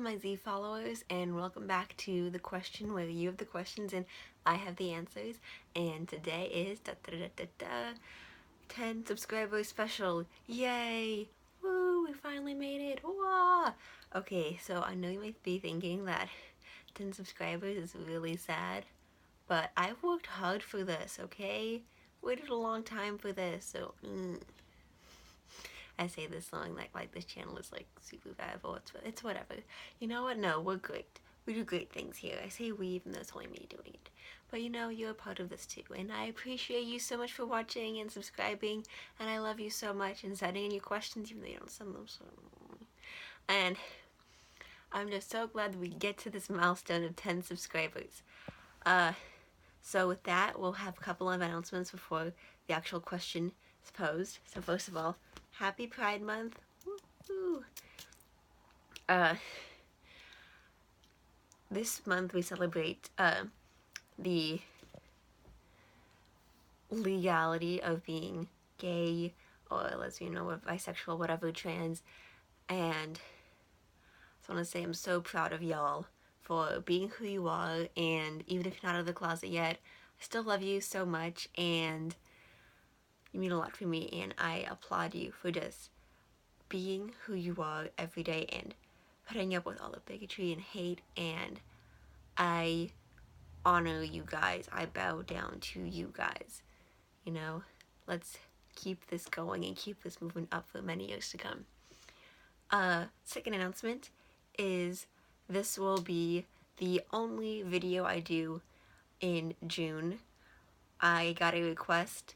my Z followers, and welcome back to the question where you have the questions and I have the answers. And today is 10 subscribers special. Yay! Woo! We finally made it! Wah! Okay, so I know you might be thinking that 10 subscribers is really sad, but I've worked hard for this, okay? Waited a long time for this, so I say this song like this channel is like super valuable. It's whatever. You know what? No, we're great. We do great things here. I say we even though it's only me doing it. But you know, you're a part of this too. And I appreciate you so much for watching and subscribing. And I love you so much and sending in your questions even though you don't send them. So. And I'm just so glad that we get to this milestone of 10 subscribers. So with that, we'll have a couple of announcements before the actual question is posed. So first of all, Happy Pride Month. Woo-hoo. This month we celebrate the legality of being gay or lesbian or bisexual, whatever, trans. And I just want to say I'm so proud of y'all for being who you are, and even if you're not out of the closet yet, I still love you so much, and you mean a lot for me, and I applaud you for just being who you are every day and putting up with all the bigotry and hate, and I honor you guys. I bow down to you guys. You know, let's keep this going and keep this moving up for many years to come. Second announcement is this will be the only video I do in June. I got a request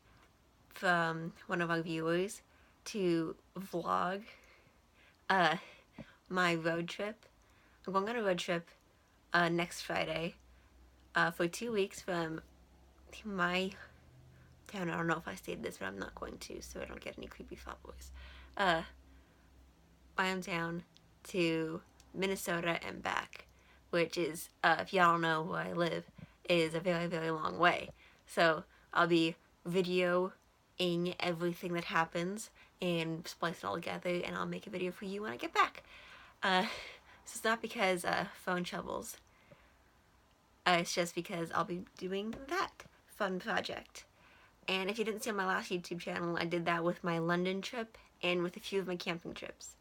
from one of our viewers to vlog my road trip. I'm going on a road trip next Friday for 2 weeks from my town. I don't know if I stated this, but I'm not going to, so I don't get any creepy followers. My hometown to Minnesota and back, which is, if y'all don't know where I live, is a very, very long way. So I'll be videoing everything that happens and splice it all together, and I'll make a video for you when I get back. So it's not because phone troubles. It's just because I'll be doing that fun project. And if you didn't see on my last YouTube channel, I did that with my London trip and with a few of my camping trips.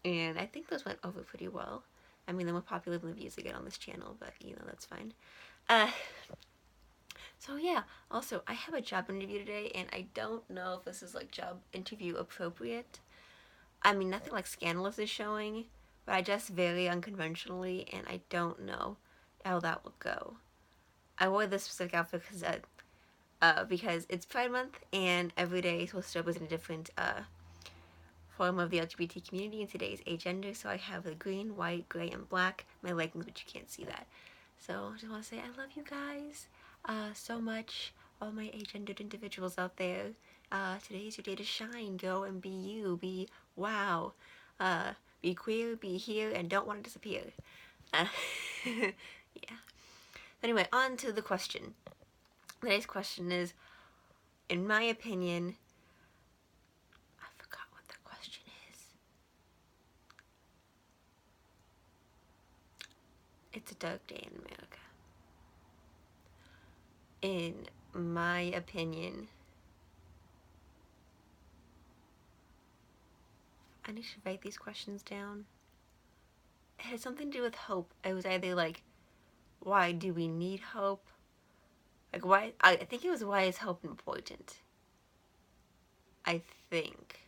And I think those went over pretty well. I mean, they're more popular than the views I get on this channel, but you know, that's fine. So yeah, also, I have a job interview today, and I don't know if this is like job interview appropriate. I mean, nothing like scandalous is showing, but I dress very unconventionally, and I don't know how that will go. I wore this specific outfit because it's Pride Month, and every day is supposed to represent a different form of the LGBT community, and today's agender, so I have the green, white, gray, and black, my leggings, but you can't see that. So I just want to say I love you guys so much, all my agendered individuals out there. Today is your day to shine. Go and be you. Be wow. Be queer, be here, and don't want to disappear. Yeah. Anyway, on to the question. Today's question is, in my opinion, I forgot what the question is. It's a dark day in America. In my opinion, I need to write these questions down. It had something to do with hope. It was either like, why do we need hope? Like, why? I think it was, why is hope important? I think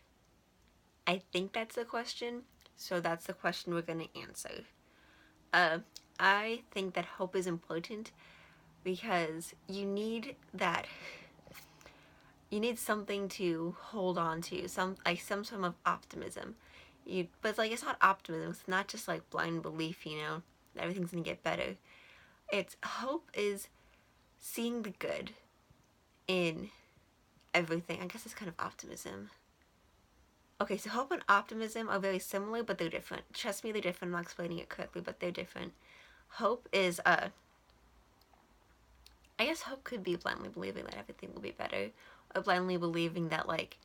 that's the question. So that's the question we're gonna answer. I think that hope is important because you need that. You need something to hold on to, some sort of optimism. But it's like, it's not optimism. It's not just like blind belief, you know, that everything's gonna get better. It's hope is seeing the good in everything. I guess it's kind of optimism. Okay, so hope and optimism are very similar, but they're different. Trust me, they're different. I'm not explaining it correctly, but they're different. Hope is, I guess hope could be blindly believing that everything will be better, or blindly believing that, like,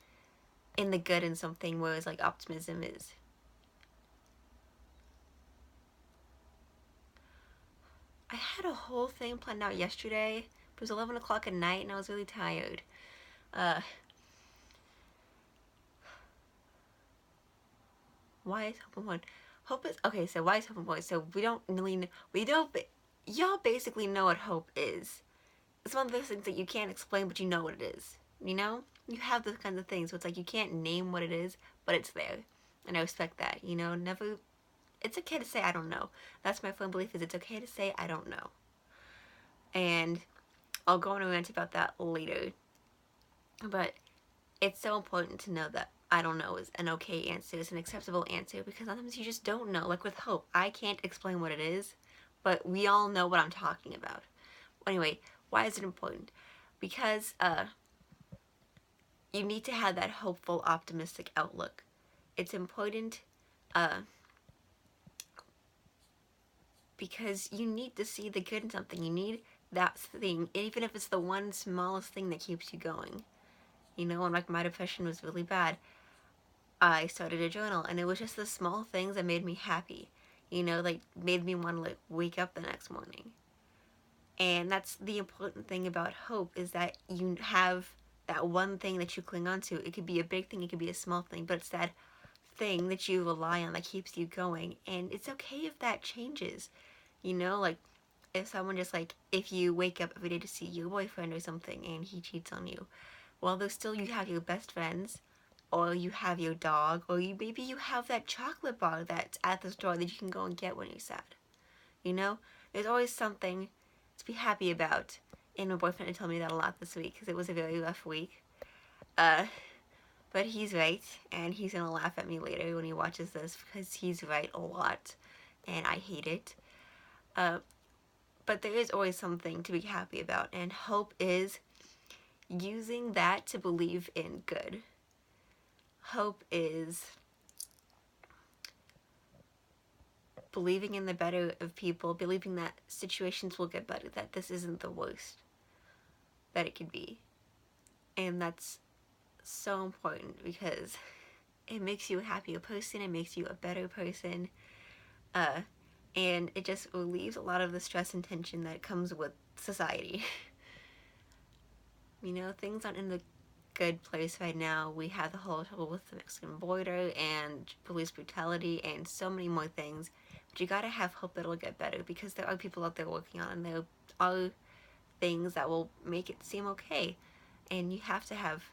in the good in something, whereas, like, optimism is I had a whole thing planned out yesterday. It was 11 o'clock at night and I was really tired. Uh, why is hope important? Hope is, okay, so why is hope important? So we don't really, we don't, y'all basically know what hope is. It's one of those things that you can't explain, but you know what it is. You know? You have those kinds of things. So it's like you can't name what it is, but it's there. And I respect that. You know, never, it's okay to say I don't know. That's my firm belief is it's okay to say I don't know. And I'll go on a rant about that later. But it's so important to know that I don't know is an okay answer, is an acceptable answer, because sometimes you just don't know. Like with hope, I can't explain what it is, but we all know what I'm talking about. Anyway, why is it important? Because you need to have that hopeful, optimistic outlook. It's important uh, because you need to see the good in something. You need that thing, even if it's the one smallest thing that keeps you going. You know, when like my depression was really bad, I started a journal, and it was just the small things that made me happy. You know, like made me want to like wake up the next morning. And that's the important thing about hope is that you have that one thing that you cling on to. It could be a big thing, it could be a small thing, but it's that thing that you rely on that keeps you going. And it's okay if that changes. You know, like if someone just like if you wake up every day to see your boyfriend or something and he cheats on you, well, there's still you have your best friends, or you have your dog, or you maybe you have that chocolate bar that's at the store that you can go and get when you're sad. You know, there's always something to be happy about. And my boyfriend told me that a lot this week because it was a very rough week. Uh, but he's right, and he's gonna laugh at me later when he watches this because he's right a lot, and I hate it. Uh, but there is always something to be happy about, and hope is using that to believe in good. Hope is believing in the better of people, believing that situations will get better, that this isn't the worst that it could be. And that's so important because it makes you a happier person, it makes you a better person, uh, and it just relieves a lot of the stress and tension that comes with society. You know, things aren't in the good place right now. We have the whole trouble with the Mexican border and police brutality and so many more things. But you gotta have hope that it'll get better because there are people out there working on it, and there are things that will make it seem okay. And you have to have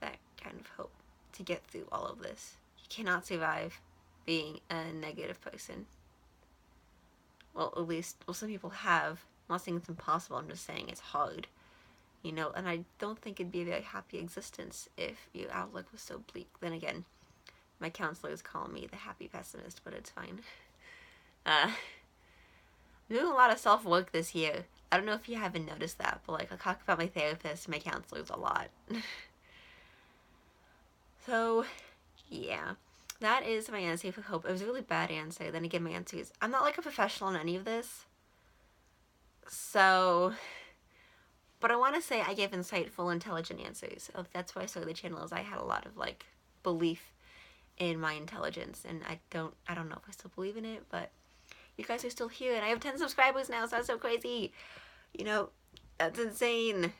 that kind of hope to get through all of this. You cannot survive being a negative person. Well, at least, well, some people have. I'm not saying it's impossible, I'm just saying it's hard. You know, and I don't think it'd be a very happy existence if your outlook was so bleak. Then again, my counselors call me the happy pessimist, but it's fine. I'm doing a lot of self work this year. I don't know if you haven't noticed that, but like I talk about my therapist and my counselors a lot. So, yeah. That is my answer for hope. It was a really bad answer. Then again, my answer is I'm not like a professional in any of this. So, but I want to say I gave insightful, intelligent answers. That's why I started the channel. Is I had a lot of like belief in my intelligence, and I don't know if I still believe in it, but you guys are still here, and I have 10 subscribers now, so that's so crazy. You know, that's insane.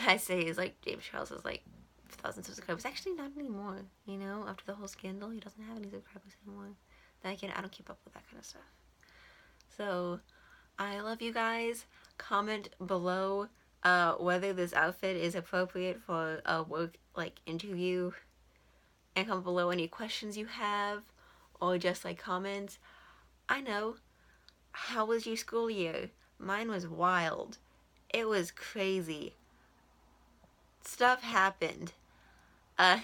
I say is like James Charles is like 1,000 subscribers. Actually, not anymore. You know, after the whole scandal, he doesn't have any subscribers anymore. Then again, I don't keep up with that kind of stuff. So, I love you guys. Comment below whether this outfit is appropriate for a work like interview, and comment below any questions you have, or just like comments. I know. How was your school year? Mine was wild. It was crazy. Stuff happened. My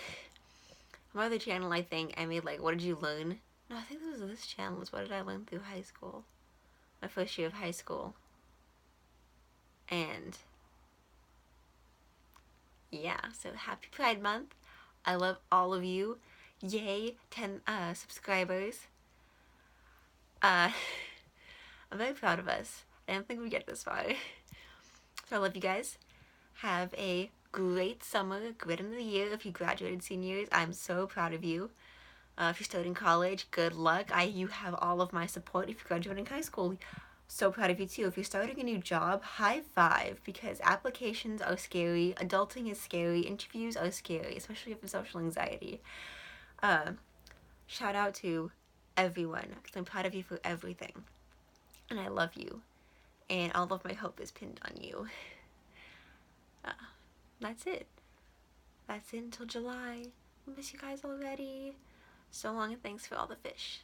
other channel, I think I made like, what did you learn? No, I think it was this channel. Was what did I learn through high school? My first year of high school. And yeah, so happy Pride Month. I love all of you. Yay, 10 subscribers. I'm very proud of us. I didn't think we'd get this far. So I love you guys. Have a great summer, great end of the year. If you graduated seniors, I'm so proud of you. If you're studying college, good luck. You have all of my support. If you're graduating high school, so proud of you too. If you're starting a new job, high five, because applications are scary, adulting is scary, interviews are scary, especially if you have social anxiety. Uh, Shout out to everyone, because I'm proud of you for everything. And I love you. And all of my hope is pinned on you. Uh, that's it. That's it until July. I miss you guys already. So long and thanks for all the fish.